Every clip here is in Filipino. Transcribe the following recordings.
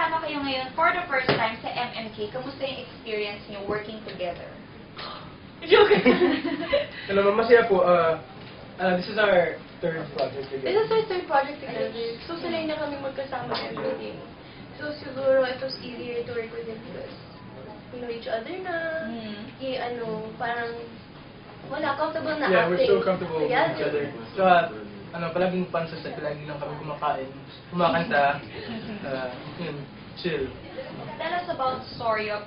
magkakasama kayo ngayon for the first time sa MMK. Kamusta yung experience niyo working together? Joke! Alam mo, masaya po. This is our third project together. This is our third project together. So, sanay na kami magkasama everything. So, siguro, it was easier to work with him because we know each other na. Parang, wala, comfortable na Yeah, acting. we're so comfortable with each other. together. So, palaging fun sa set, palagi lang kami kumakain, kumakanta, yun, chill. Tell us about the story of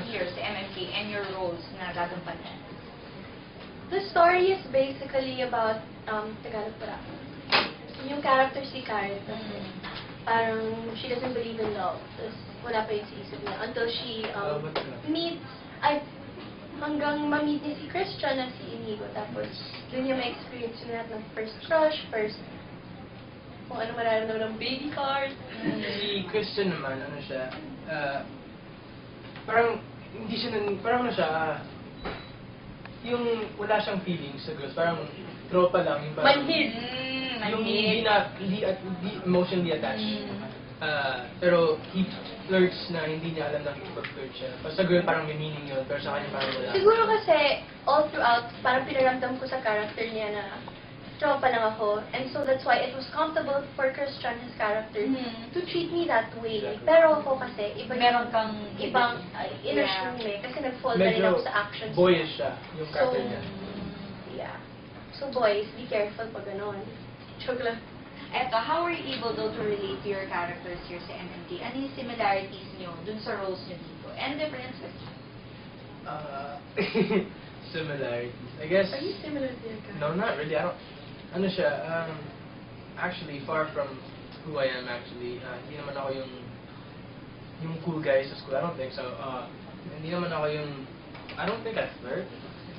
here sa MMK and your roles na gagampanan. The story is basically about, Tagalog pala. Yung character si Karen, parang she doesn't believe in love. Tapos wala pa yung isip niya until she hanggang ma-meet niya si Christian at si Inigo. Tapos dun niya ma-experience yung lahat ng first crush, kung ano mararamdaman ng baby card. Si Christian naman, ano siya, parang hindi siya, parang ano siya, yung wala siyang feelings sa girls, parang tropa lang. Yung parang, Manhid! Yung hindi emotionally attached. Pero he flirts na hindi niya alam na pag-flirt siya. Pero sa girl parang may meaning yun, pero sa kanya parang wala. Siguro kasi all throughout, parang pinaramdam ko sa character niya na tropa lang ako. And so that's why it was comfortable for Christian, his character, to treat me that way. Pero ako kasi, Meron kang ibang inassume kasi nag-fall na rin ako sa actions. Medyo boyish siya, yung character niya. Yeah. So boys, be careful pag ganon. Joke lang. Eto, how were you able though to relate to your characters here sa MMK? Ano yung similarities niyo dun sa roles niyo dito? And differences? Similarities. I guess... Are you similar to your character? No, not really. I don't... Ano siya, actually, far from who I am actually. Hindi naman ako yung cool guy sa school. I don't think so. Hindi naman ako yung... I don't think I flirt.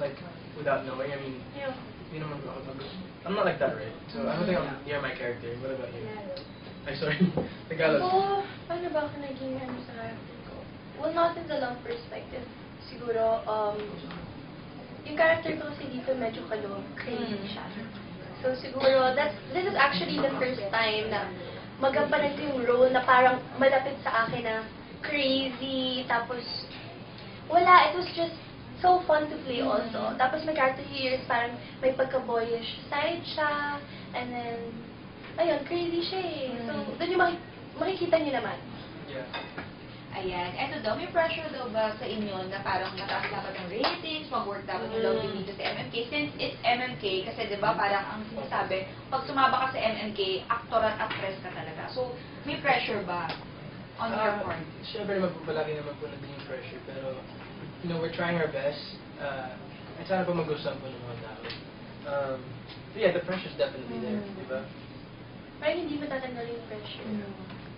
Like, without knowing. I mean, Yeah. hindi naman ako... I'm not like that, right? So, I don't think I'm near my character. What about you? Ay, sorry. Tagalog. Ako, paano ba ako naging sa character ko? Well, not in the love perspective. Siguro, yung character ko kasi dito medyo crazy siya. So, siguro, this is actually the first time na magampanan ko yung role na parang malapit sa akin na crazy, tapos, wala, it was just so fun to play also. Tapos, my character here is parang may pagka-boyish side siya, and then, ayun, crazy siya eh. So, doon yung makikita niyo naman. Yeah. Ayan. Eto daw, may pressure daw ba sa inyo na parang mataas dapat ang ratings, mag-work dapat yung love dito sa MMK? Since it's MMK, kasi di ba parang ang sinasabi, pag sumaba ka sa MMK, actor at actress ka talaga. So, may pressure ba on your part? Siyempre naman po, palagi naman po naging pressure. Pero, you know, we're trying our best. At sana po magustuhan po ng mga tao. So yeah, the pressure's definitely there, di ba? Parang hindi matatanggal yung pressure.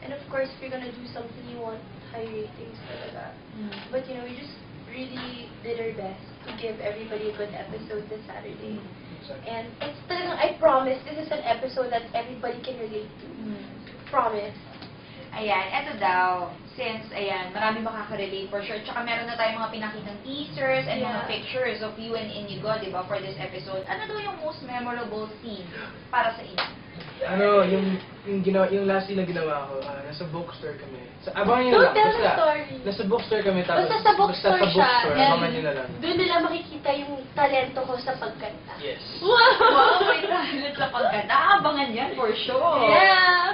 And of course, if you're gonna do something, you want high ratings talaga. But you know, we just really did our best to give everybody a good episode this Saturday. Exactly. And it's talagang, I promise, this is an episode that everybody can relate to. Promise. Ayan, eto daw, since, ayan, marami makaka-relate for sure. Tsaka meron na tayong mga pinakitang teasers and mga pictures of you and Inigo, di ba, for this episode. Ano daw yung most memorable scene para sa inyo? Ano, yung last scene na ginawa ko, nasa bookstore kami. Abangan nyo Don't lang, tell the basta. story. Nasa bookstore kami, tapos Basta sa bookstore siya, abangan nyo na lang. doon nila makikita yung talento ko sa pagkanta. Yes. Wow, may talent sa pagkanta. Abangan yan for sure. Yeah!